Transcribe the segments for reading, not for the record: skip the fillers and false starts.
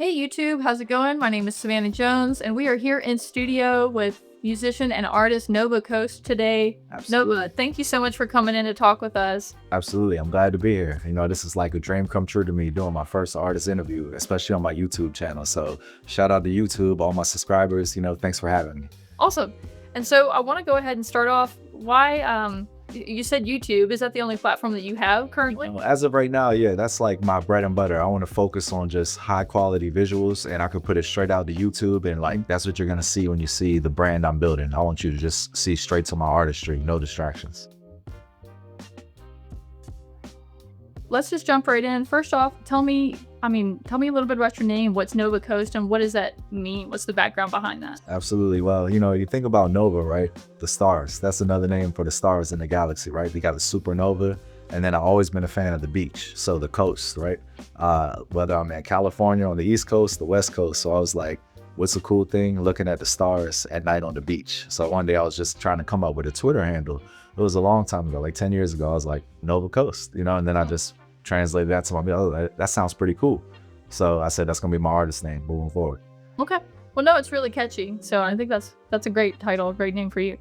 Hey YouTube, how's it going? My name is Savannah Jones, and we are here in studio with musician and artist Nova Coast today. Absolutely. Nova, thank you so much for coming in to talk with us. Absolutely. I'm glad to be here. This is like a dream come true to me doing my first artist interview, especially on my YouTube channel. So shout out to YouTube, all my subscribers. Thanks for having me. Awesome. And so I want to go ahead and start off. You said YouTube. Is that the only platform that you have currently? As of right now, yeah, that's like my bread and butter. I want to focus on just high quality visuals, and I could put it straight out to YouTube, and like that's what you're going to see when you see the brand I'm building. I want you to just see straight to my artistry, no distractions. Let's just jump right in. First off, tell me a little bit about your name. What's Nova Coast and what does that mean? What's the background behind that? Absolutely. Well, you think about Nova, right? The stars. That's another name for the stars in the galaxy, right? We got the supernova. And then I've always been a fan of the beach. So the coast, right? Whether I'm in California on the East Coast, the West Coast. So I was like, what's a cool thing? Looking at the stars at night on the beach. So one day I was just trying to come up with a Twitter handle. It was a long time ago, like 10 years ago. I was like, Nova Coast, and then I just translated that to my, that sounds pretty cool. So I said, that's going to be my artist name moving forward. Okay. Well, no, it's really catchy. So I think that's a great title, a great name for you.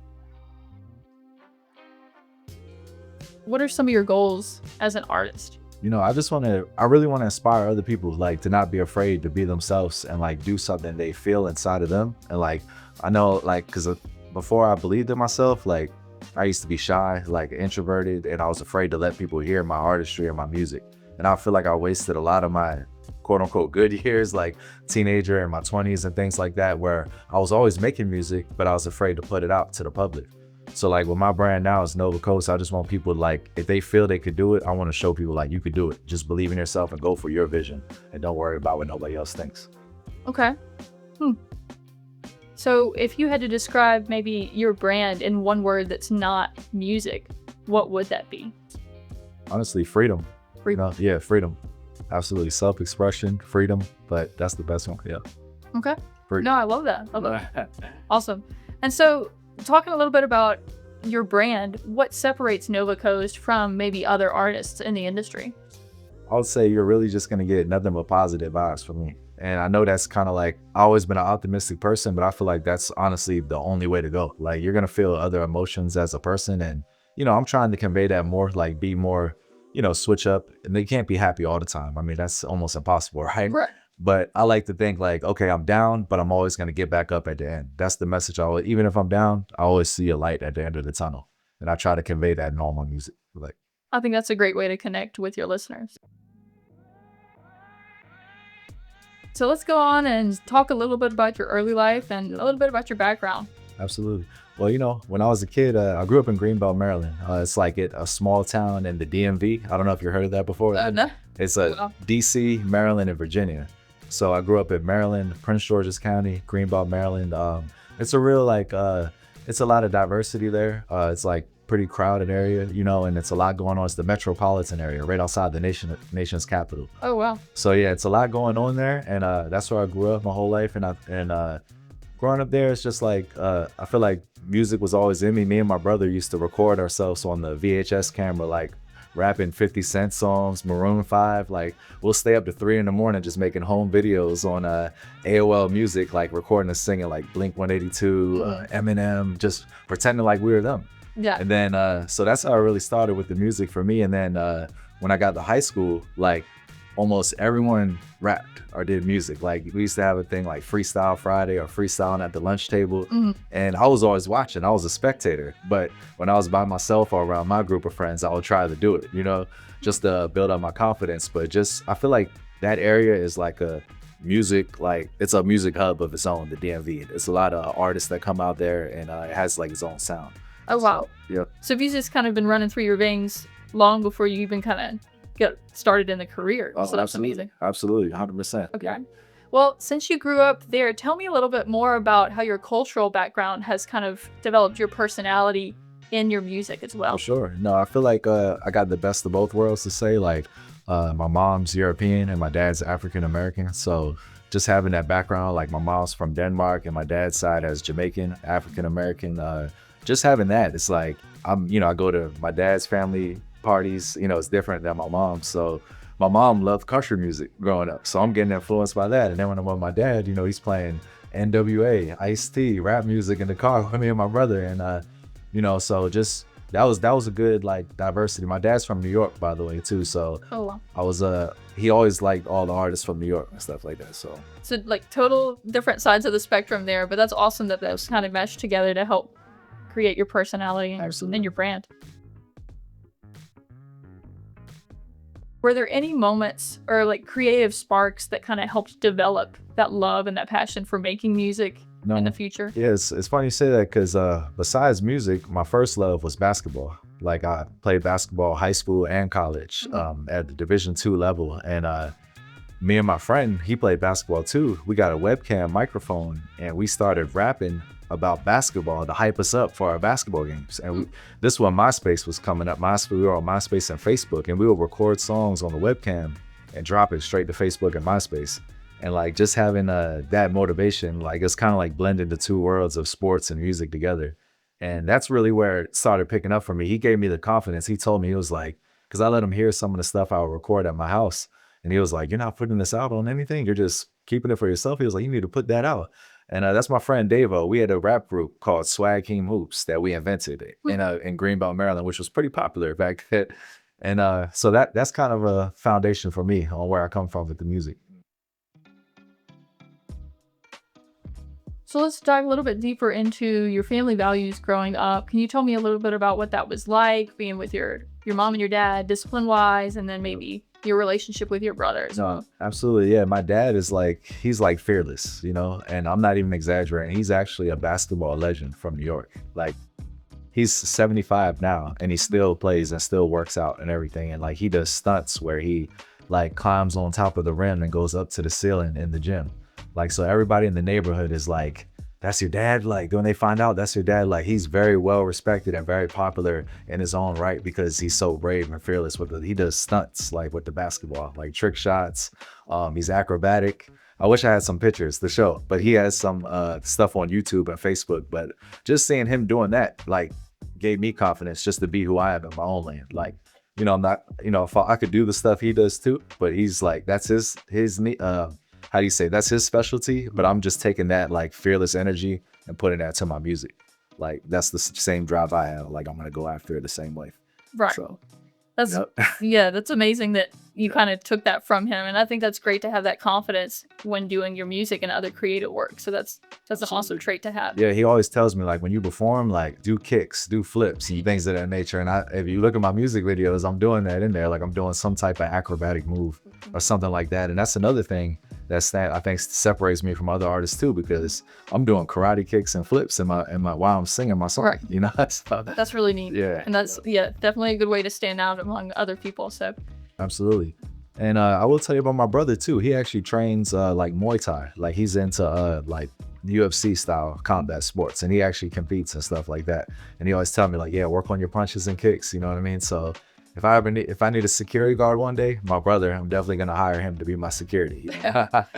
What are some of your goals as an artist? I really want to inspire other people, like to not be afraid to be themselves and like do something they feel inside of them. And like, I know like, cause before I believed in myself, like I used to be shy, like introverted, and I was afraid to let people hear my artistry and my music. And I feel like I wasted a lot of my quote unquote good years, like teenager and my 20s and things like that, where I was always making music, but I was afraid to put it out to the public. So like with my brand now is Nova Coast, I just want people like, if they feel they could do it, I want to show people like you could do it. Just believe in yourself and go for your vision and don't worry about what nobody else thinks. Okay. So if you had to describe maybe your brand in one word that's not music, what would that be? Honestly, freedom. Freedom. Yeah, freedom. Absolutely. Self-expression, freedom, but that's the best one. Yeah. Okay. Freedom. No, I love that. Awesome. And so talking a little bit about your brand, what separates Nova Coast from maybe other artists in the industry? I would say you're really just going to get nothing but positive vibes from me. And I know that's kind of like, I've always been an optimistic person, but I feel like that's honestly the only way to go. Like you're going to feel other emotions as a person. And, I'm trying to convey that more, like be more, switch up. And they can't be happy all the time. I mean, that's almost impossible, right? Right. But I like to think like, okay, I'm down, but I'm always going to get back up at the end. That's the message. Even if I'm down, I always see a light at the end of the tunnel. And I try to convey that in all my music. Like, I think that's a great way to connect with your listeners. So let's go on and talk a little bit about your early life and a little bit about your background. Absolutely. Well, when I was a kid, I grew up in Greenbelt, Maryland. It's like a small town in the DMV. I don't know if you've heard of that before. No. It's DC, Maryland, and Virginia. So I grew up in Maryland, Prince George's County, Greenbelt, Maryland. It's a real it's a lot of diversity there. It's like pretty crowded area, and it's a lot going on. It's the metropolitan area right outside the nation's capital. Oh, wow. So yeah, it's a lot going on there. And that's where I grew up my whole life. And growing up there, it's just like, I feel like music was always in me. Me and my brother used to record ourselves on the VHS camera, like rapping 50 Cent songs, Maroon 5. Like we'll stay up to 3 a.m. just making home videos on AOL Music, like recording and singing like Blink 182, Eminem, just pretending like we were them. Yeah. And then, so that's how I really started with the music for me. And then when I got to high school, like almost everyone rapped or did music. Like we used to have a thing like Freestyle Friday or freestyling at the lunch table. And I was always watching. I was a spectator. But when I was by myself or around my group of friends, I would try to do it, just to build up my confidence. But I feel like that area is like it's a music hub of its own, the DMV. It's a lot of artists that come out there, and it has like its own sound. Oh, wow. So, yeah. So have you just kind of been running through your veins long before you even kind of get started in the career? Oh, so that's amazing. Absolutely. 100%. Okay. Yeah. Well, since you grew up there, tell me a little bit more about how your cultural background has kind of developed your personality in your music as well. For sure. No, I feel like I got the best of both worlds to say. Like my mom's European and my dad's African American. So just having that background, like my mom's from Denmark and my dad's side has Jamaican, African American. Just having that, it's like I go to my dad's family parties. It's different than my mom's. So my mom loved country music growing up, so I'm getting influenced by that. And then when I'm with my dad, you know, he's playing NWA, Ice-T, rap music in the car with me and my brother. And you know, so just that was a good like diversity. My dad's from New York, by the way, too. So Oh, wow. I was he always liked all the artists from New York and stuff like that. So So like total different sides of the spectrum there, but that's awesome that those kind of meshed together to help create your personality absolutely. and your brand. Were there any moments or like creative sparks that kind of helped develop that love and that passion for making music in the No. future? Yeah, it's funny you say that because besides music, my first love was basketball. Like I played basketball high school and college Mhm. at the Division II level. And me and my friend, he played basketball too. We got a webcam microphone and we started rapping about basketball to hype us up for our basketball games. And this when MySpace was coming up. We were on MySpace and Facebook, and we would record songs on the webcam and drop it straight to Facebook and MySpace. And like just having that motivation, like it's kind of like blending the two worlds of sports and music together. And that's really where it started picking up for me. He gave me the confidence. He told me, he was like, because I let him hear some of the stuff I would record at my house. And he was like, "You're not putting this out on anything. You're just keeping it for yourself." He was like, "You need to put that out." And that's my friend Davo. We had a rap group called Swag King Hoops that we invented in Greenbelt, Maryland, which was pretty popular back then. And so that's kind of a foundation for me on where I come from with the music. So let's dive a little bit deeper into your family values growing up. Can you tell me a little bit about what that was like being with your mom and your dad, discipline wise, and then maybe your relationship with your brother as No, well? absolutely. Yeah. My dad is like, he's like fearless, you know, and I'm not even exaggerating. He's actually a basketball legend from New York. Like, he's 75 now and he still plays and still works out and everything. And like, he does stunts where he like climbs on top of the rim and goes up to the ceiling in the gym. Like, so everybody in the neighborhood is like, "That's your dad?" Like, when they find out that's your dad, like he's very well respected and very popular in his own right because he's so brave and fearless with it. He does stunts like with the basketball, like trick shots. He's acrobatic. I wish I had some pictures to show, but he has some stuff on YouTube and Facebook. But just seeing him doing that, like, gave me confidence just to be who I am in my own lane. Like, you know, I'm not, you know, if I could do the stuff he does too, but he's like, that's how do you say, that's his specialty, but I'm just taking that like fearless energy and putting that to my music. Like that's the same drive I have. Like I'm gonna go after it the same way. Right. So That's yep. yeah, that's amazing that you kind of took that from him, and I think that's great to have that confidence when doing your music and other creative work. So that's an awesome trait to have. Yeah, he always tells me like when you perform, like do kicks, do flips, and things of that nature. And if you look at my music videos, I'm doing that in there. Like I'm doing some type of acrobatic move or something like that. And that's another thing that I think separates me from other artists too, because I'm doing karate kicks and flips in my while I'm singing my song. Right. You know, so, That's really neat. yeah, And that's definitely a good way to stand out among other people. So absolutely. And I will tell you about my brother too. He actually trains like Muay Thai. Like he's into like UFC style combat sports, and he actually competes and stuff like that. And he always tell me like, yeah, work on your punches and kicks. You know what I mean? So if I need a security guard one day, my brother, I'm definitely gonna hire him to be my security.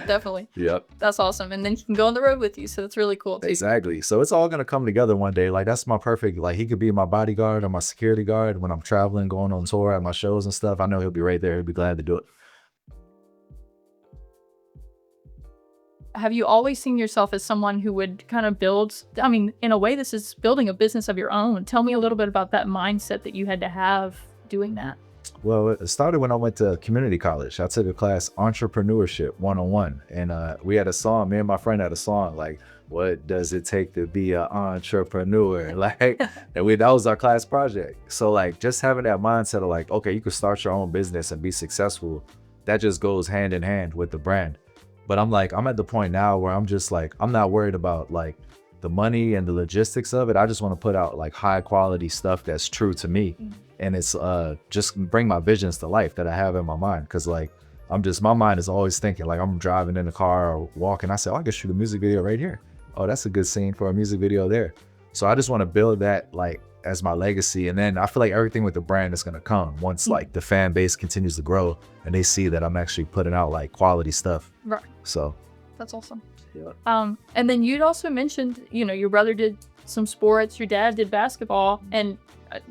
definitely. Yep. That's awesome. And then he can go on the road with you. So that's really cool too. Exactly. So it's all gonna come together one day. Like that's my perfect. Like he could be my bodyguard or my security guard when I'm traveling, going on tour at my shows and stuff. I know he'll be right there. He'll be glad to do it. Have you always seen yourself as someone who would kind of build, I mean, in a way, this is building a business of your own. Tell me a little bit about that mindset that you had to have doing that. Well, it started when I went to community college. I took a class, Entrepreneurship 101. And we had a song, me and my friend had a song like, "What does it take to be an entrepreneur?" Like, that was our class project. So like just having that mindset of like, okay, you could start your own business and be successful. That just goes hand in hand with the brand. But I'm at the point now where I'm just like, I'm not worried about like the money and the logistics of it. I just want to put out like high quality stuff that's true to me. And it's just bring my visions to life that I have in my mind. Cause like, my mind is always thinking like I'm driving in the car or walking. I say, oh, I could shoot a music video right here. Oh, that's a good scene for a music video there. So I just want to build that like as my legacy. And then I feel like everything with the brand is going to come once like the fan base continues to grow and they see that I'm actually putting out like quality stuff. Right. So That's awesome. Yeah. And then you'd also mentioned, your brother did some sports, your dad did basketball, and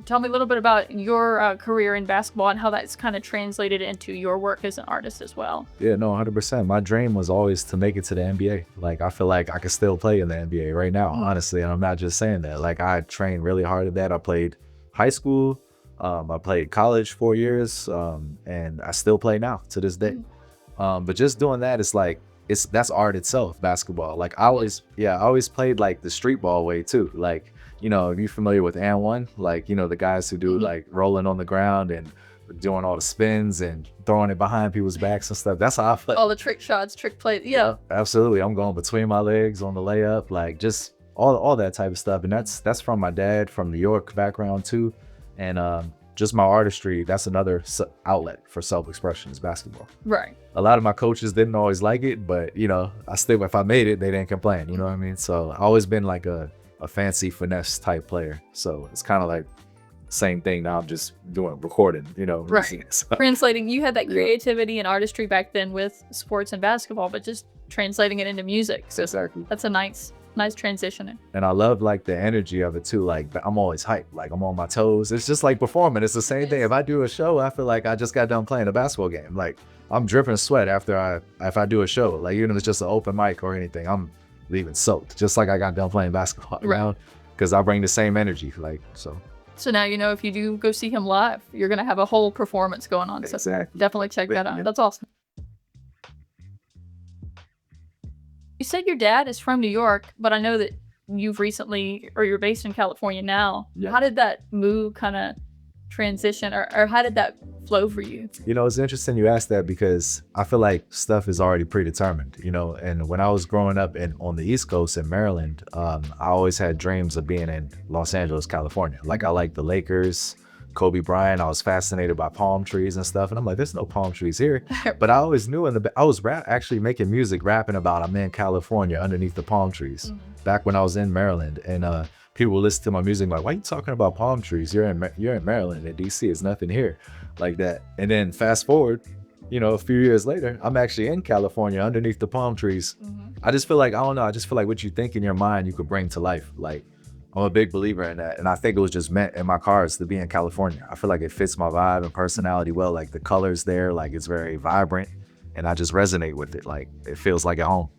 tell me a little bit about your career in basketball and how that's kind of translated into your work as an artist as well. Yeah, no, 100%. My dream was always to make it to the NBA. Like, I feel like I could still play in the NBA right now, honestly. And I'm not just saying that. Like, I trained really hard at that. I played high school, I played college 4 years, and I still play now to this day. But just doing that is like, that's art itself, basketball. Like, I always played like the street ball way too. Like, you familiar with and one, like, the guys who do like rolling on the ground and doing all the spins and throwing it behind people's backs and stuff. That's how I play. All the trick shots, trick plays. Yeah. Absolutely. I'm going between my legs on the layup, like just all that type of stuff. And that's from my dad, from New York background too. And just my artistry, that's another outlet for self-expression is basketball. Right. A lot of my coaches didn't always like it, but I still, if I made it, they didn't complain. You know what I mean? So I always been like a fancy finesse type player. So it's kind of like same thing now. I'm just doing recording, Right. So, Translating, you had that creativity and artistry back then with sports and basketball, but just translating it into music. So exactly. that's a nice transition. And I love like the energy of it too. Like, I'm always hyped. Like, I'm on my toes. It's just like performing. It's the same thing. If I do a show, I feel like I just got done playing a basketball game. Like, I'm dripping sweat if I do a show. Like, even if it's just an open mic or anything, I'm leaving soaked, just like I got done playing basketball. Right. Because I bring the same energy. Like, so. So now if you do go see him live, you're gonna have a whole performance going on. So exactly. Definitely check that out. Yeah. That's awesome. You said your dad is from New York, but I know that you're based in California now. Yeah. How did that move kind of transition, or how did that flow for you? It's interesting you asked that because I feel like stuff is already predetermined, and when I was growing up on the East Coast in Maryland, I always had dreams of being in Los Angeles, California. Like, I like the Lakers, Kobe Bryant. I was fascinated by palm trees and stuff. And I'm like, there's no palm trees here. But I always knew I was actually making music, rapping about I'm in California underneath the palm trees back when I was in Maryland. And people would listen to my music like, why are you talking about palm trees? You're in Maryland, in DC, it's nothing here like that. And then fast forward, a few years later, I'm actually in California underneath the palm trees. I just feel like, I don't know, I just feel like what you think in your mind, you could bring to life. Like, I'm a big believer in that. And I think it was just meant in my cards to be in California. I feel like it fits my vibe and personality well. Like, the colors there, like, it's very vibrant and I just resonate with it. Like, it feels like at home,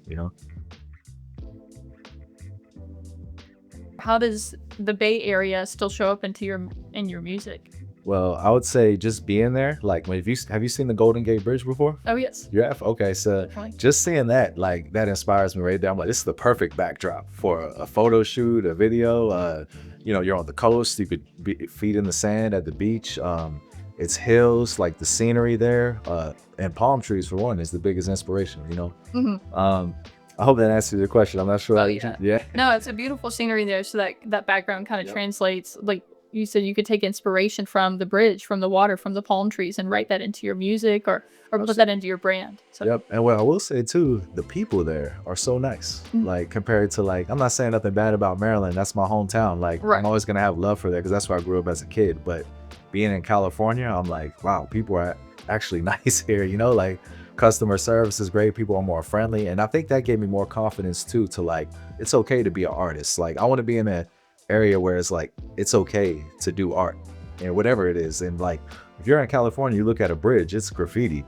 How does the Bay Area still show up in your music? Well, I would say just being there, like, have you seen the Golden Gate Bridge before? Oh, yes. You have? Okay, so Definitely. just seeing that, like, that inspires me right there. I'm like, this is the perfect backdrop for a photo shoot, a video. You're on the coast, you could be feet in the sand at the beach. It's hills, like the scenery there, and palm trees for one is the biggest inspiration. I hope that answers your question. I'm not sure. Oh, yeah. Yeah. No, it's a beautiful scenery there. So that background kind of translates. Like you said, you could take inspiration from the bridge, from the water, from the palm trees, and write that into your music or put that into your brand. So. Yep. And what I will say too, the people there are so nice. Like, compared to, like, I'm not saying nothing bad about Maryland. That's my hometown. Like, right. I'm always gonna have love for that because that's where I grew up as a kid. But being in California, I'm like, wow, people are actually nice here. Like, customer service is great. People are more friendly. And I think that gave me more confidence too, to like, it's okay to be an artist. Like, I want to be in an area where it's like, it's okay to do art and whatever it is. And like, if you're in California, you look at a bridge, it's graffitied,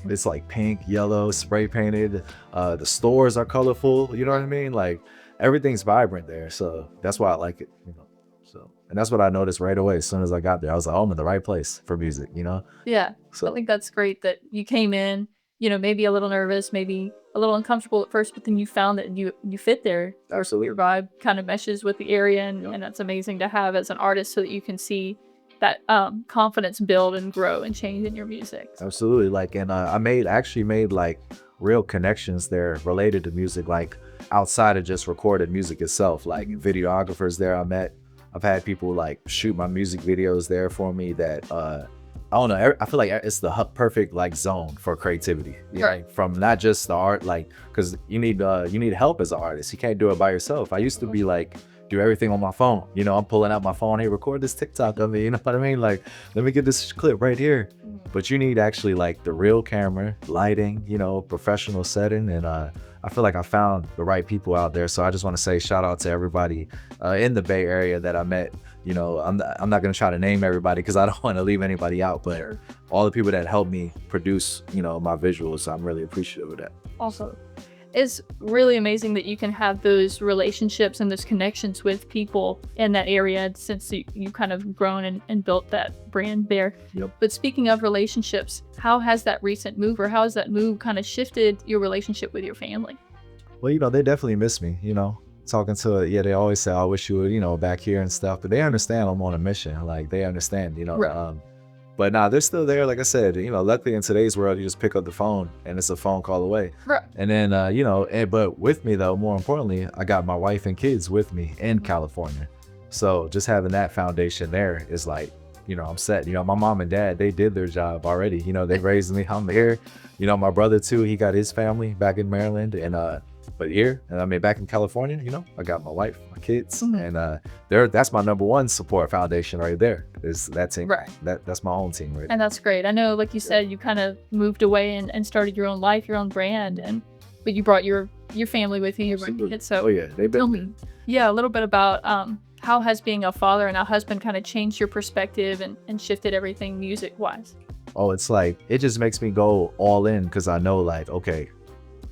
it's like pink, yellow, spray painted. The stores are colorful. You know what I mean? Like, everything's vibrant there. So that's why I like it, So, and that's what I noticed right away. As soon as I got there, I was like, oh, I'm in the right place for music, Yeah. So I think that's great that you came in, maybe a little nervous, maybe a little uncomfortable at first, but then you found that you fit there. Absolutely. Your vibe kind of meshes with the area, and that's amazing to have as an artist so that you can see that confidence build and grow and change in your music. Absolutely. Like, and I actually made like real connections there related to music, like outside of just recorded music itself, like videographers there I met. I've had people like shoot my music videos there for me that I don't know. I feel like it's the perfect like zone for creativity. Right. From not just the art, like, because you need help as an artist. You can't do it by yourself. I used to be like, do everything on my phone. I'm pulling out my phone. Hey, record this TikTok of me. You know what I mean? Like, let me get this clip right here. But you need actually like the real camera, lighting, professional setting, and I feel like I found the right people out there. So I just want to say shout out to everybody in the Bay Area that I met. You know, I'm not going to try to name everybody because I don't want to leave anybody out, but Sure. all the people that helped me produce, you know, my visuals, I'm really appreciative of that. Also, it's really amazing that you can have those relationships and those connections with people in that area since you kind of grown and built that brand there. Yep. But speaking of relationships, how has that recent move or how has that move kind of shifted your relationship with your family? Well, you know, they definitely miss me, you know, talking to it. Yeah, they always say, I wish you were, you know, back here and stuff, but they understand I'm on a mission. Like they understand, you know, Right. but nah, they're still there. Like I said, you know, luckily in today's world, you just pick up the phone and it's a phone call away. Right. And then, you know, but with me though, more importantly, I got my wife and kids with me in California. So just having that foundation there is like, you know, I'm set. You know, my mom and dad, they did their job already. You know, they raised me. I'm here. You know, my brother too, he got his family back in Maryland and, but here, and I mean, back in California, you know, I got my wife, my kids, and that's my number one support foundation right there. Is that team? Right. That's my own team, right? And that's great. I know, like you said, you kind of moved away and started your own life, your own brand, but you brought your family with you, your kids. So Oh yeah, they've tell been. me, yeah, a little bit about how has being a father and a husband kind of changed your perspective and shifted everything music wise. Oh, it's like it just makes me go all in because I know, like, okay,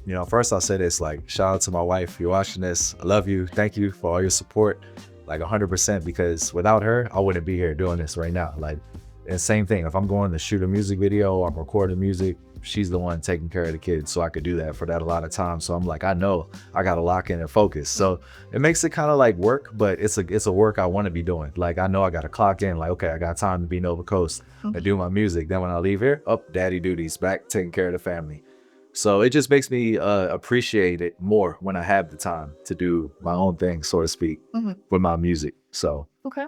you know, first I'll say this, like, shout out to my wife. You're watching this. I love you. Thank you for all your support, like 100%, because without her, I wouldn't be here doing this right now. Like, and same thing, if I'm going to shoot a music video or I'm recording music, she's the one taking care of the kids. So I could do that for that a lot of times. So I'm like, I know I got to lock in and focus. So it makes it kind of like work, but it's a work I want to be doing. Like, I know I got to clock in, like, okay, I got time to be Nova Coast and do my music. Then when I leave here, up, daddy duties, back taking care of the family. So it just makes me appreciate it more when I have the time to do my own thing, so to speak, with my music. So Okay.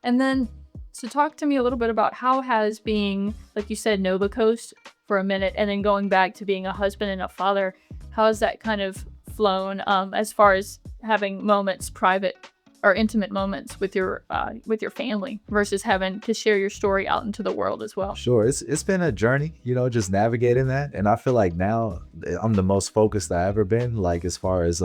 And then, so talk to me a little bit about how has being, like you said, Nova Coast for a minute, and then going back to being a husband and a father, how has that kind of flown as far as having moments, private or intimate moments with your family versus having to share your story out into the world as well? sure, it's been a journey, you know, just navigating that. And I feel like now I'm the most focused I ever been, like as far as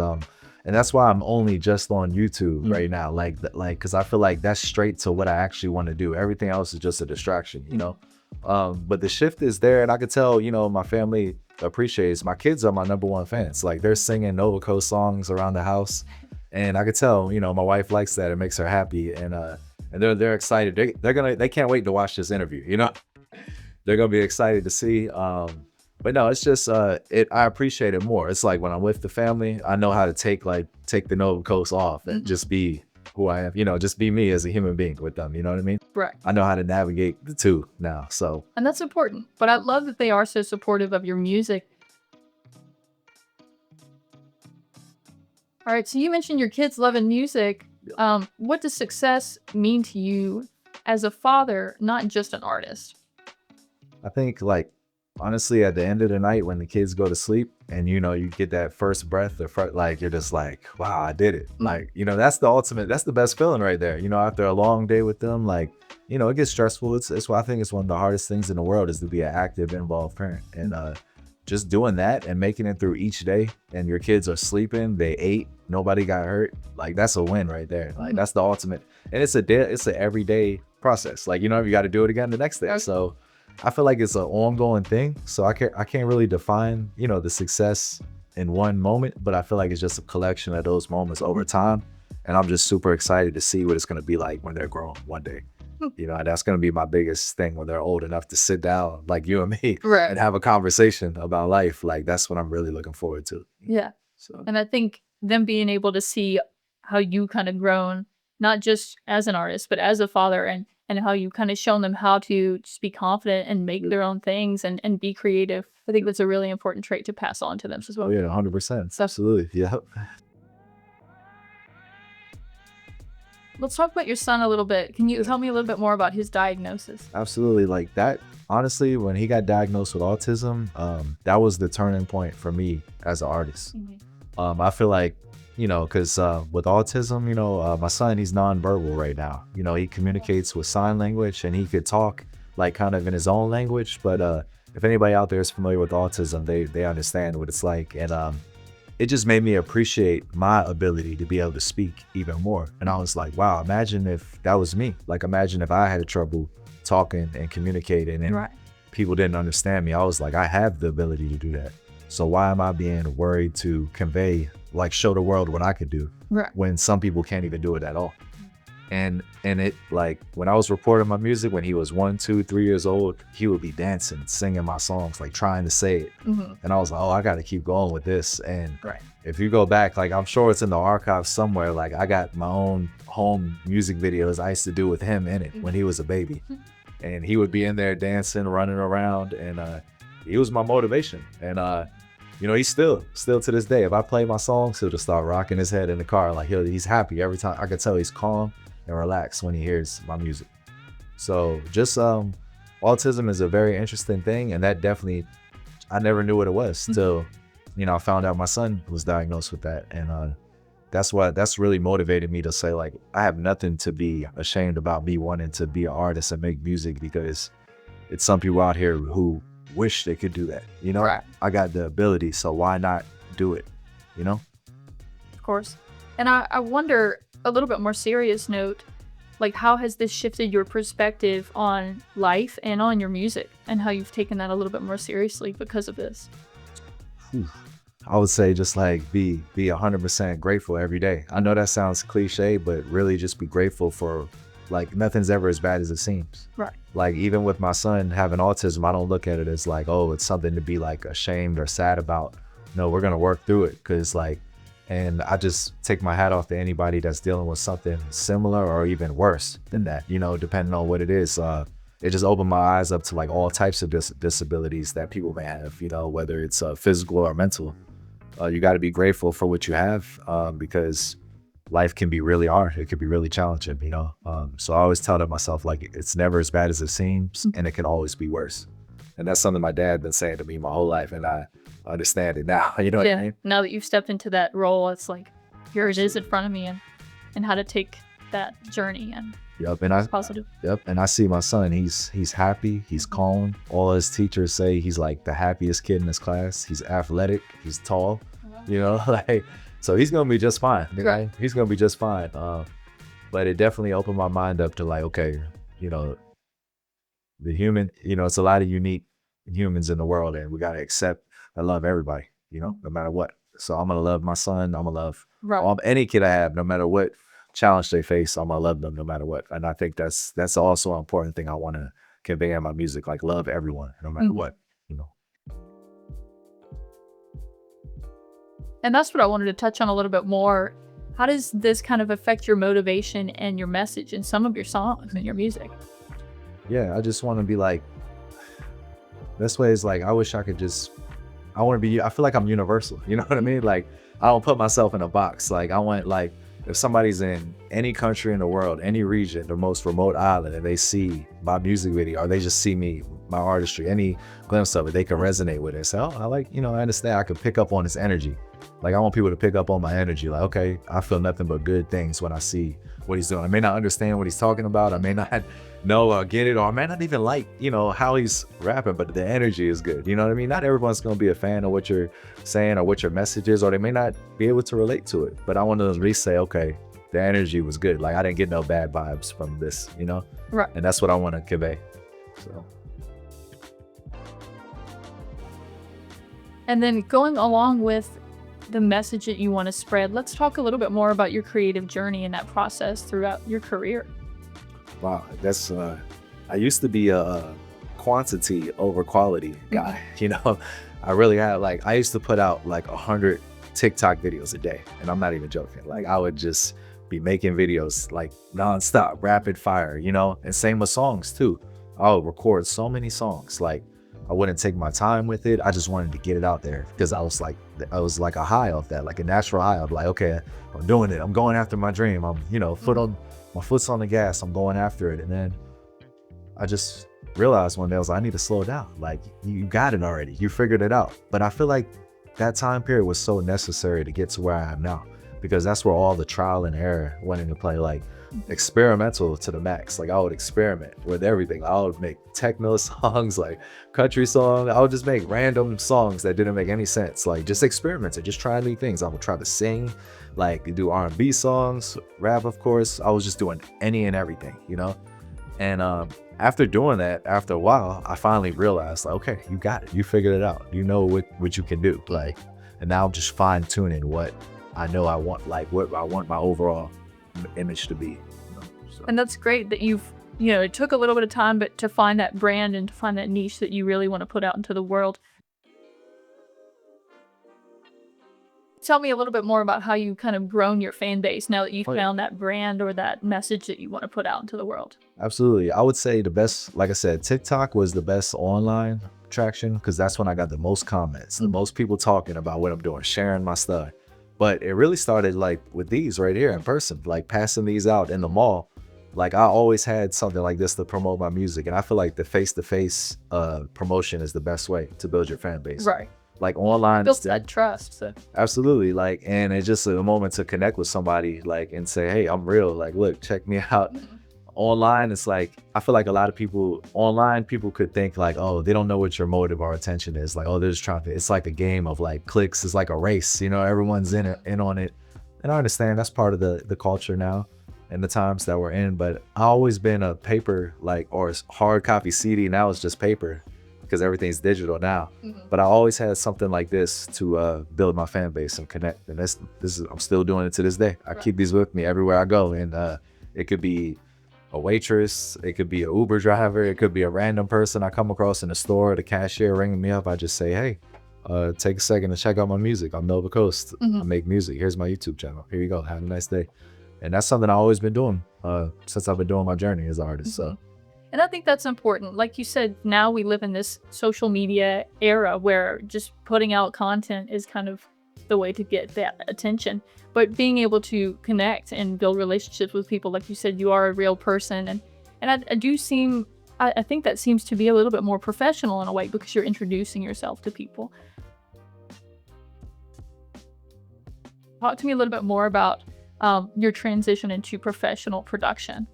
and that's why I'm only just on YouTube right now, like because I feel like that's straight to what I actually want to do. Everything else is just a distraction, you know. But the shift is there, and I could tell, you know, my family appreciates. My kids are my number one fans. Like they're singing Nova Coast songs around the house, and I could tell, you know, my wife likes that. It makes her happy, and they're excited. They can't wait to watch this interview. You know, they're gonna be excited to see. But no, it's just I appreciate it more. It's like when I'm with the family, I know how to take the Nova Coast off and just be who I am, you know, just be me as a human being with them. You know what I mean? Right. I know how to navigate the two now. So And that's important. But I love that they are so supportive of your music. All right. So you mentioned your kids loving music. What does success mean to you as a father, not just an artist? I think, like, honestly, at the end of the night when the kids go to sleep and, you know, you get that first breath or like, you're just like, wow, I did it. Like, you know, that's the best feeling right there. You know, after a long day with them, like, you know, it gets stressful. It's why I think it's one of the hardest things in the world is to be an active, involved parent. And just doing that and making it through each day, and your kids are sleeping, they ate, nobody got hurt. Like, that's a win right there. Like, that's the ultimate. And it's an everyday process. Like, you know, you got to do it again the next day. Okay. So I feel like it's an ongoing thing. So I can't really define, you know, the success in one moment, but I feel like it's just a collection of those moments over time. And I'm just super excited to see what it's going to be like when they're grown one day. You know, that's going to be my biggest thing when they're old enough to sit down like you and me Right. and have a conversation about life. Like, that's what I'm really looking forward to. Yeah. So And I think them being able to see how you kind of grown, not just as an artist, but as a father, and how you kind of shown them how to just be confident and make their own things and be creative. I think that's a really important trait to pass on to them as well. oh yeah, 100%. Absolutely. Yeah. Let's talk about your son a little bit. Can you tell me a little bit more about his diagnosis? Absolutely. Like that, honestly, when he got diagnosed with autism, that was the turning point for me as an artist. I feel like, you know, because with autism, you know, my son, he's nonverbal right now. You know, he communicates with sign language and he could talk like kind of in his own language, but if anybody out there is familiar with autism, they understand what it's like. And it just made me appreciate my ability to be able to speak even more. And I was like, wow, imagine if that was me. Like, imagine if I had trouble talking and communicating and Right. people didn't understand me. I was like, I have the ability to do that. So why am I being worried to convey, like show the world what I could do Right. when some people can't even do it at all? And it, like, when I was recording my music, when he was 1, 2, 3 years old, he would be dancing, singing my songs, like trying to say it. And I was like, oh, I got to keep going with this. And Right. if you go back, like, I'm sure it's in the archive somewhere. Like, I got my own home music videos I used to do with him in it when he was a baby. And he would be in there dancing, running around, and he was my motivation. And you know, he's still to this day, if I play my songs, he'll just start rocking his head in the car. Like, he's happy every time. I can tell he's calm and relaxed when he hears my music. So just autism is a very interesting thing, and that definitely, I never knew what it was till, you know, I found out my son was diagnosed with that. And that's really motivated me to say, like, I have nothing to be ashamed about me wanting to be an artist and make music, because it's some people out here who wish they could do that. You know, Right. I got the ability, so why not do it? You know? Of course. And I wonder, a little bit more serious note, like, how has this shifted your perspective on life and on your music, and how you've taken that a little bit more seriously because of this? I would say just like be 100% grateful every day. I know that sounds cliche, but really just be grateful for, like, nothing's ever as bad as it seems. Right. Like, even with my son having autism, I don't look at it as like, oh, it's something to be like ashamed or sad about. No, we're gonna work through it, because like, and I just take my hat off to anybody that's dealing with something similar or even worse than that, you know, depending on what it is. It just opened my eyes up to like all types of disabilities that people may have, you know, whether it's physical or mental. You got to be grateful for what you have, because life can be really hard. It can be really challenging, you know. So I always tell to myself, like, it's never as bad as it seems, and it can always be worse. And that's something my dad been saying to me my whole life, and I understand it now. You know what I Yeah. mean? Now that you've stepped into that role, it's like, here it is in front of me, and how to take that journey and Yep. And I positive. Yep. And I see my son. He's happy. He's calm. All his teachers say he's like the happiest kid in his class. He's athletic. He's tall. You know, like, so he's gonna be just fine. Right. He's gonna be just fine. But it definitely opened my mind up to like, okay, you know, the human, you know, it's a lot of unique humans in the world, and we gotta accept and love everybody, you know, no matter what. So I'm gonna love my son. I'm gonna love Right. any kid I have, no matter what challenge they face. I'm gonna love them no matter what. And I think that's also an important thing I want to convey in my music, like love everyone no matter what, you know. And that's what I wanted to touch on a little bit more. How does this kind of affect your motivation and your message in some of your songs and your music? Yeah, I just want to be like, this way is like, I wish I could just, I want to be, I feel like I'm universal. You know what I mean? Like, I don't put myself in a box. Like, I want, like, if somebody's in any country in the world, any region, the most remote island, and they see my music video, or they just see me, my artistry, any glimpse of it, they can resonate with it. So I like, you know, I understand I can pick up on this energy. Like, I want people to pick up on my energy. Like, okay, I feel nothing but good things when I see what he's doing. I may not understand what he's talking about. I may not know or get it, or I may not even like, you know, how he's rapping, but the energy is good. You know what I mean? Not everyone's going to be a fan of what you're saying or what your message is, or they may not be able to relate to it. But I want to at least say, okay, the energy was good. Like, I didn't get no bad vibes from this, you know? Right. And that's what I want to convey. So. And then going along with the message that you want to spread, let's talk a little bit more about your creative journey and that process throughout your career. Wow, that's I used to be a quantity over quality guy. You know, I really had, like, I used to put out like 100 TikTok videos a day, and I'm not even joking. Like, I would just be making videos like nonstop, rapid fire, you know, and same with songs too. I would record so many songs. Like, I wouldn't take my time with it. I just wanted to get it out there, because I was like a high off that, like a natural high of like, okay, I'm doing it. I'm going after my dream. I'm, you know, my foot's on the gas. I'm going after it. And then I just realized one day, I was like, I need to slow down. Like, you got it already. You figured it out. But I feel like that time period was so necessary to get to where I am now, because that's where all the trial and error went into play. Like experimental to the max. Like I would experiment with everything. I would make techno songs, like country songs. I would just make random songs that didn't make any sense. Like just experimenting, just trying new things. I would try to sing, like do R&B songs, rap, of course. I was just doing any and everything, you know? And after doing that, after a while, I finally realized, like, okay, you got it. You figured it out. You know what you can do. Like, and now I'm just fine tuning what I know I want, like what I want my overall image to be. So. And that's great that it took a little bit of time, but to find that brand and to find that niche that you really want to put out into the world. Tell me a little bit more about how you kind of grown your fan base now that you've found that brand or that message that you want to put out into the world. Absolutely. I would say the best, like I said, TikTok was the best online traction because that's when I got the most comments, the most people talking about what I'm doing, sharing my stuff. But it really started like with these right here in person, like passing these out in the mall. Like I always had something like this to promote my music. And I feel like the face-to-face promotion is the best way to build your fan base. Right. Like online. Built that trust. So. Absolutely. Like, and it's just a moment to connect with somebody, like, and say, hey, I'm real. Like, look, check me out. Online, it's like, I feel like a lot of people online, people could think like, oh, they don't know what your motive or attention is. Like, oh, they're just trying to, it's like a game of like clicks. It's like a race, you know, everyone's in on it. And I understand that's part of the culture now and the times that we're in. But I always been a paper, like, or hard copy CD. Now it's just paper, because everything's digital now. But I always had something like this to build my fan base and connect. And this is, I'm still doing it to this day. I keep these with me everywhere I go. And it could be a waitress, it could be an Uber driver, it could be a random person I come across in the store, the cashier ringing me up. I just say, hey, take a second to check out my music. I'm Nova Coast. I make music. Here's my YouTube channel. Here you go. Have a nice day. And that's something I've always been doing since I've been doing my journey as an artist. So. And I think that's important. Like you said, now we live in this social media era where just putting out content is kind of the way to get that attention. But being able to connect and build relationships with people, like you said, you are a real person. And I think that seems to be a little bit more professional in a way because you're introducing yourself to people. Talk to me a little bit more about your transition into professional production.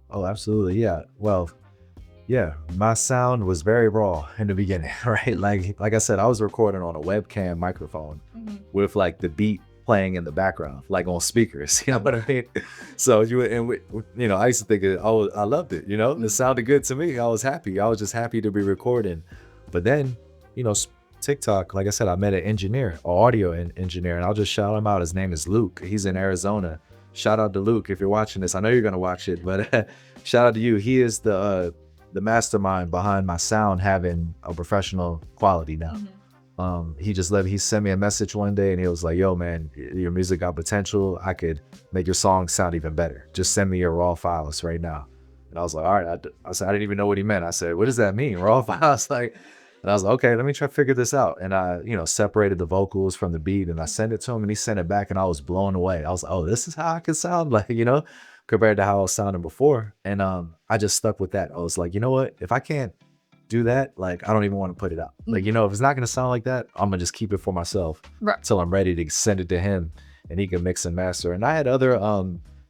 Oh, absolutely. Yeah. Well, yeah, my sound was very raw in the beginning, right? Like I said, I was recording on a webcam microphone with like the beat playing in the background, like on speakers, you know what I mean? So I used to think I loved it, you know, it sounded good to me. I was happy. I was just happy to be recording. But then, TikTok, like I said, I met an engineer, an audio engineer, and I'll just shout him out. His name is Luke. He's in Arizona. Shout out to Luke if you're watching this. I know you're gonna watch it, but shout out to you. He is the mastermind behind my sound having a professional quality now. He sent me a message one day and he was like, yo man, your music got potential. I could make your song sound even better. Just send me your raw files right now. And I was like, all right. I said, I didn't even know what he meant. I said, what does that mean? Raw files? And I was like, okay, let me try to figure this out. And I, separated the vocals from the beat and I sent it to him and he sent it back and I was blown away. I was like, oh, this is how I can sound like, compared to how I was sounding before. And I just stuck with that. I was like, you know what? If I can't do that, like, I don't even want to put it out. Like, if it's not going to sound like that, I'm going to just keep it for myself until I'm ready to send it to him and he can mix and master. And I had other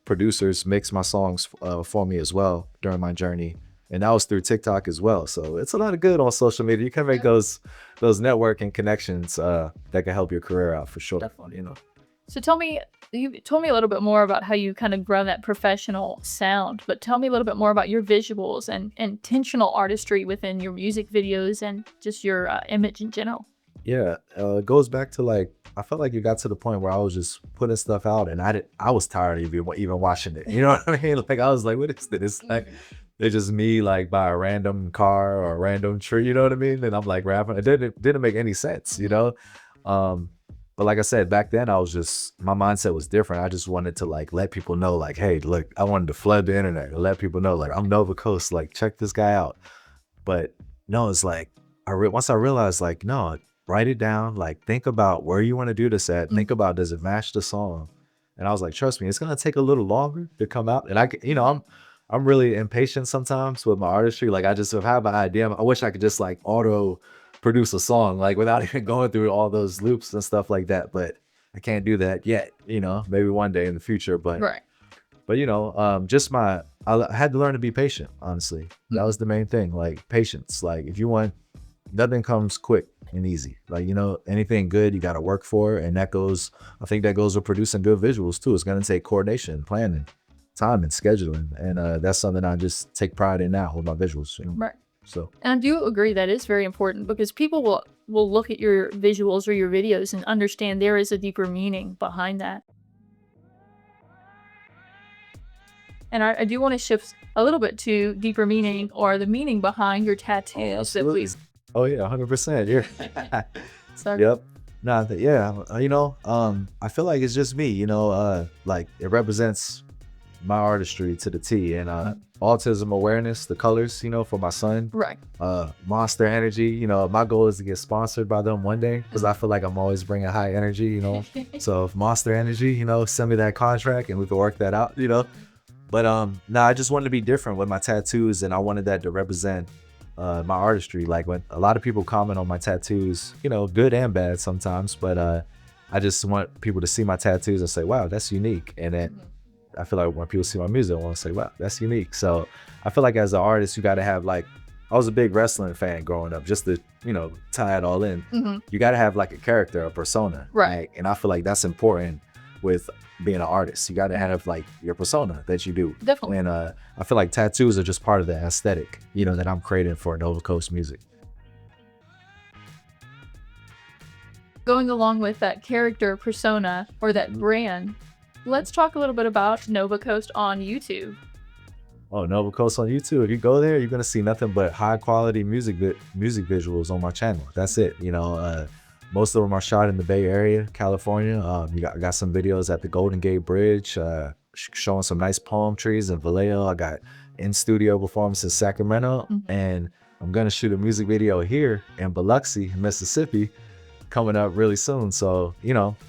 producers mix my songs for me as well during my journey. And that was through TikTok as well. So it's a lot of good on social media. You can make those networking connections that can help your career out for sure. Definitely. So you told me a little bit more about how you kind of grown that professional sound, but tell me a little bit more about your visuals and intentional artistry within your music videos and just your image in general. Yeah, it goes back to I felt like you got to the point where I was just putting stuff out and I was tired of even watching it. You know what I mean? Like I was like, what is this? Like it's just me by a random car or a random tree, you know what I mean? And I'm like rapping. It didn't make any sense, But like I said, back then my mindset was different. I just wanted to let people know hey, look, I wanted to flood the internet and let people know I'm Nova Coast, check this guy out. But no, it's once I realized no, write it down, think about where you want to do this at. Think about, does it match the song? And I was like, trust me, it's going to take a little longer to come out. And I'm really impatient sometimes with my artistry. I just have an idea. I wish I could just auto produce a song without even going through all those loops and stuff like that. But I can't do that yet, maybe one day in the future, Right. but just I had to learn to be patient, honestly. That was the main thing, like patience. Like if you want, nothing comes quick and easy. Like, anything good, you got to work for it. And I think that goes with producing good visuals too. It's going to take coordination, planning, time, and scheduling. And that's something I just take pride in now with my visuals. Right. So, And I do agree that is very important because people will look at your visuals or your videos and understand there is a deeper meaning behind that. And I do want to shift a little bit to deeper meaning or the meaning behind your tattoos that we. Oh yeah, 100%. Yeah. So Yep. Nah, yeah. I feel like it's just me. Like it represents my artistry to the T, and autism awareness, the colors, for my son. right. Monster Energy. My goal is to get sponsored by them one day because I feel like I'm always bringing high energy. So if Monster Energy, send me that contract and we can work that out. But I just wanted to be different with my tattoos, and I wanted that to represent my artistry. Like when a lot of people comment on my tattoos, good and bad sometimes, but I just want people to see my tattoos and say, wow, that's unique. And then I feel like when people see my music, I want to say, wow, that's unique. So I feel like as an artist, you got to have like, I was a big wrestling fan growing up, just to, tie it all in. You got to have like a character, a persona. Right. And I feel like that's important with being an artist. You got to have like your persona that you do. Definitely. And I feel like tattoos are just part of the aesthetic, that I'm creating for Nova Coast music. Going along with that character persona or that brand, let's talk a little bit about Nova Coast on YouTube. Oh, Nova Coast on YouTube. If you go there, you're gonna see nothing but high quality music visuals on my channel. That's it. Most of them are shot in the Bay Area, California. I got some videos at the Golden Gate Bridge, showing some nice palm trees in Vallejo. I got in studio performances in Sacramento, and I'm gonna shoot a music video here in Biloxi, Mississippi, coming up really soon. So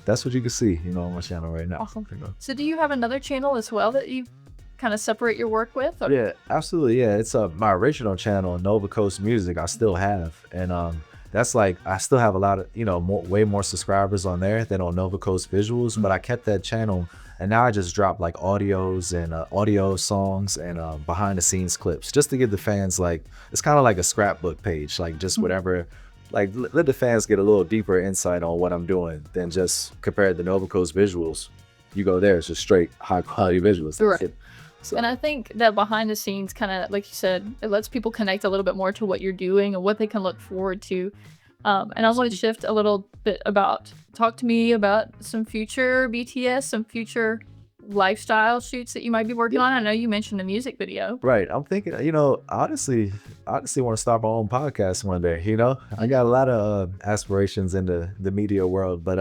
that's what you can see, on my channel right now. Awesome. So do you have another channel as well that you kind of separate your work with? Or? Yeah, absolutely. Yeah, it's my original channel, Nova Coast Music. I still have, and that's like I still have a lot of way more subscribers on there than on Nova Coast Visuals. But I kept that channel, and now I just drop like audios and audio songs and behind the scenes clips just to give the fans like, it's kind of like a scrapbook page, like just whatever. Like let the fans get a little deeper insight on what I'm doing than just compared to Nova Coast Visuals. You go there, it's just straight high quality visuals. Right. So. And I think that behind the scenes kind of, like you said, it lets people connect a little bit more to what you're doing and what they can look forward to. And I was going to shift a little bit talk to me about some future BTS, some future lifestyle shoots that you might be working on. I know you mentioned a music video. Right. I'm thinking, honestly want to start my own podcast one day. I got a lot of aspirations in the media world, but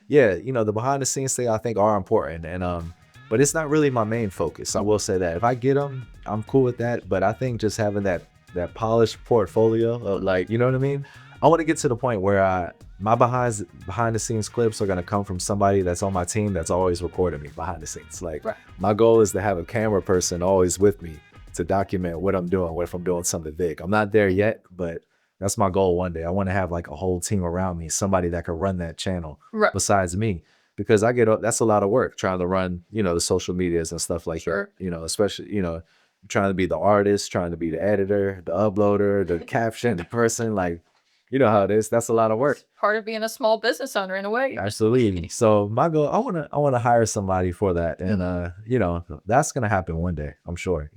the behind the scenes thing I think are important, and but it's not really my main focus. I will say that if I get them, I'm cool with that. But I think just having that polished portfolio, like, you know what I mean? I want to get to the point where my behind the scenes clips are going to come from somebody that's on my team that's always recording me behind the scenes. Like my goal is to have a camera person always with me to document what I'm doing, if I'm doing something big. I'm not there yet, but that's my goal one day. I want to have like a whole team around me, somebody that can run that channel besides me. Because that's a lot of work trying to run, the social medias and stuff like that, especially, trying to be the artist, trying to be the editor, the uploader, the caption, the person, like, you know how it is. That's a lot of work. Part of being a small business owner in a way. Absolutely. So my goal, I want to hire somebody for that. And, that's going to happen one day, I'm sure,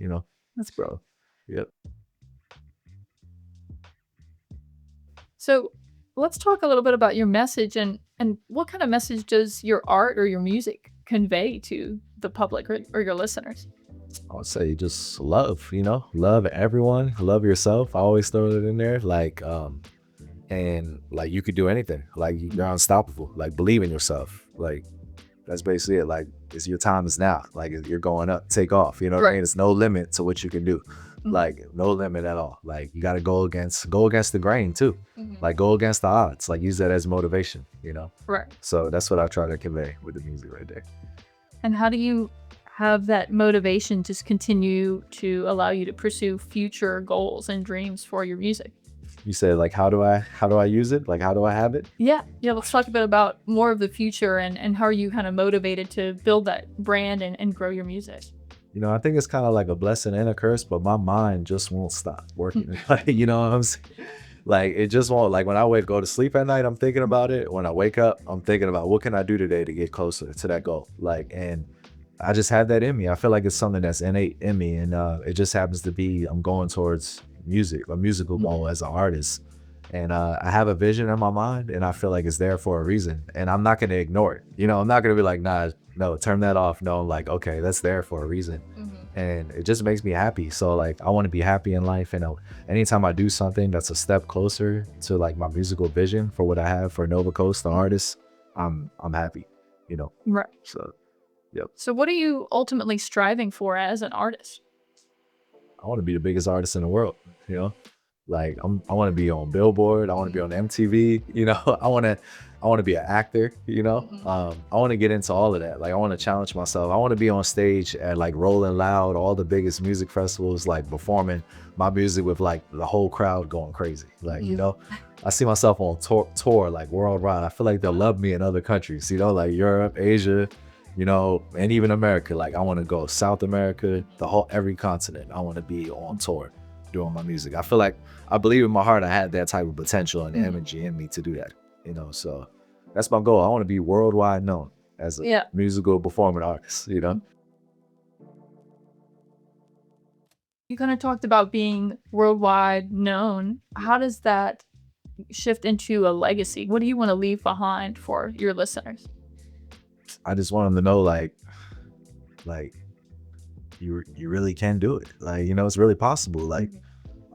That's bro. Yep. So let's talk a little bit about your message and what kind of message does your art or your music convey to the public or your listeners? I would say just love, love everyone, love yourself. I always throw it in there, like, and like you could do anything, like you're unstoppable, like believe in yourself. Like that's basically it. Like your time is now, like you're going up, take off, what I mean? There's no limit to what you can do. Like no limit at all. Like you got to go against the grain too. Like go against the odds, like use that as motivation, Right. So that's what I try to convey with the music right there. And how do you have that motivation just continue to allow you to pursue future goals and dreams for your music? You said like how do I use it? Like how do I have it? Yeah. Yeah. Let's talk a bit about more of the future and how are you kind of motivated to build that brand and grow your music? I think it's kind of like a blessing and a curse, but my mind just won't stop working. Like, you know what I'm saying? Like it just won't. Like when I wake go to sleep at night, I'm thinking about it. When I wake up, I'm thinking about what can I do today to get closer to that goal. Like, and I just have that in me. I feel like it's something that's innate in me, and it just happens to be I'm going towards music, a musical goal as an artist, and I have a vision in my mind, and I feel like it's there for a reason, and I'm not gonna ignore it. I'm not gonna be like, nah, no, turn that off. No, I'm like, okay, that's there for a reason, and it just makes me happy. So like, I want to be happy in life, and anytime I do something that's a step closer to like my musical vision for what I have for Nova Coast, the artist, I'm happy. Right. So. Yep. So what are you ultimately striving for as an artist? I want to be the biggest artist in the world, you know? Like I want to be on Billboard, I want to be on MTV, I want to be an actor, I want to get into all of that. Like I want to challenge myself. I want to be on stage at like Rolling Loud, all the biggest music festivals, like performing my music with like the whole crowd going crazy. Like, I see myself on tour like worldwide. I feel like they'll love me in other countries, like Europe, Asia, and even America. Like I want to go South America, every continent. I want to be on tour doing my music. I feel like I believe in my heart I had that type of potential and energy in me to do that. So that's my goal. I want to be worldwide known as a musical performing artist. You kind of talked about being worldwide known. How does that shift into a legacy? What do you want to leave behind for your listeners? I just want them to know like you really can do it. Like, it's really possible. Like,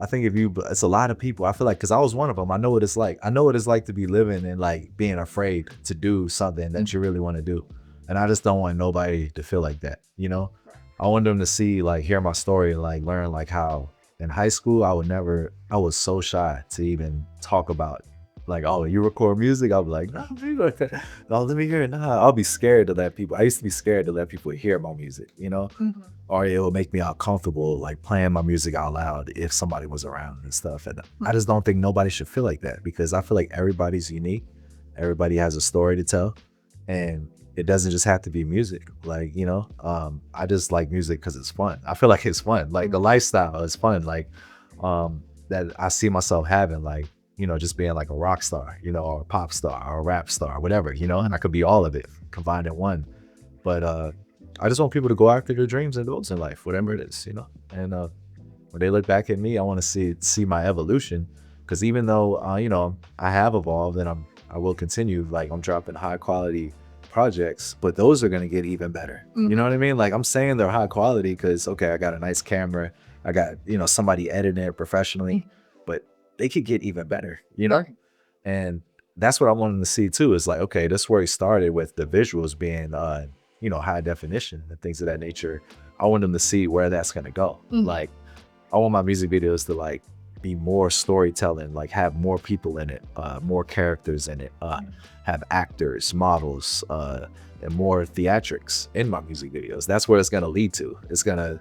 I think it's a lot of people. I feel like, cause I was one of them. I know what it's like. I know what it's like to be living and like being afraid to do something that you really want to do. And I just don't want nobody to feel like that. I want them to hear my story and like learn like how in high school, I was so shy to even talk about like, oh, you record music? I'll be like, no, no, let me hear it. Nah, I'll be scared to let people. I used to be scared to let people hear my music, or it will make me uncomfortable, like playing my music out loud if somebody was around and stuff. And I just don't think nobody should feel like that because I feel like everybody's unique. Everybody has a story to tell, and it doesn't just have to be music. Like, I just like music because it's fun. I feel like it's fun. Like the lifestyle is fun. Like, that I see myself having, like, just being like a rock star, or a pop star or a rap star, whatever, and I could be all of it combined in one. But I just want people to go after their dreams and goals in life, whatever it is, and when they look back at me, I want to see my evolution. Because even though, I have evolved and I will continue, like I'm dropping high quality projects, but those are going to get even better. You know what I mean? Like I'm saying they're high quality because, okay, I got a nice camera. I got, somebody editing it professionally, but they could get even better, Right. And that's what I wanted to see too, is like, okay, this is where he started with the visuals being, high definition and things of that nature. I want them to see where that's going to go. Like, I want my music videos to like be more storytelling, like have more people in it, more characters in it, have actors, models, and more theatrics in my music videos. That's where it's going to lead to. It's gonna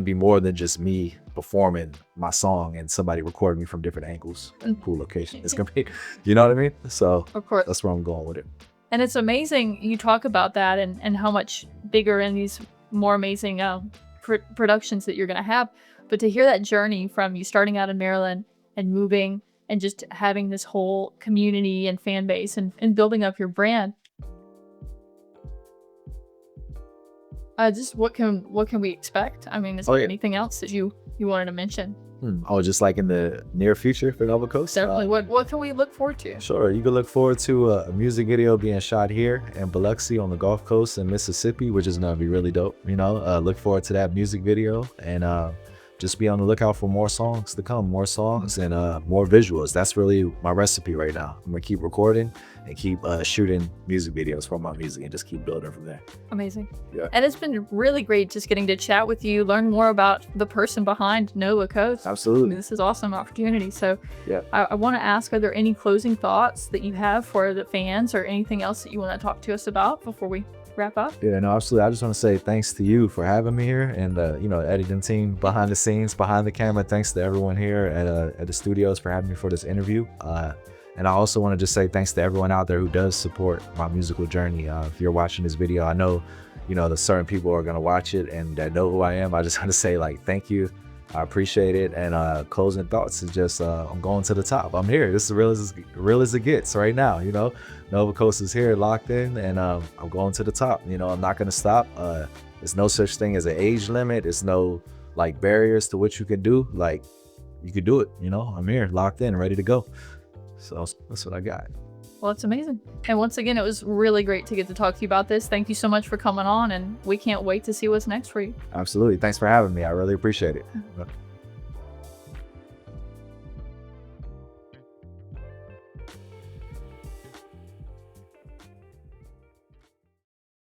be more than just me performing my song and somebody recording me from different angles and cool locations. It's gonna be, you know what I mean? So Of course. that's where I'm going with it. And it's amazing you talk about that and how much bigger and these more amazing productions that you're going to have. But to hear that journey from you starting out in Maryland and moving and just having this whole community and fan base and building up your brand. Just what can we expect? I mean, is there anything else that you wanted to mention? Oh, just like in the near future for Nova Coast? Certainly. What can we look forward to? Sure. You can look forward to a music video being shot here in Biloxi on the Gulf Coast in Mississippi, which is going to be really dope. Look forward to that music video and just be on the lookout for more songs to come, more songs and more visuals. That's really my recipe right now. I'm going to keep recording and keep shooting music videos for my music and just keep building from there. Amazing. Yeah. And it's been really great just getting to chat with you, learn more about the person behind Nova Coast. Absolutely. I mean, this is awesome opportunity. So yeah, I want to ask, are there any closing thoughts that you have for the fans or anything else that you want to talk to us about before we wrap up? Yeah, no, absolutely. I just want to say thanks to you for having me here, and editing team behind the scenes, behind the camera. Thanks to everyone here at the studios for having me for this interview. And I also want to just say thanks to everyone out there who does support my musical journey. If you're watching this video, I know, there's certain people are gonna watch it and that know who I am. I just want to say thank you. I appreciate it. And closing thoughts is just I'm going to the top. I'm here. This is real as it gets right now. Nova Coast is here, locked in, and I'm going to the top. I'm not gonna stop. There's no such thing as an age limit. There's no barriers to what you can do. You could do it. I'm here, locked in, ready to go. So that's what I got. Well, it's amazing. And once again, it was really great to get to talk to you about this. Thank you so much for coming on, and we can't wait to see what's next for you. Absolutely. Thanks for having me. I really appreciate it.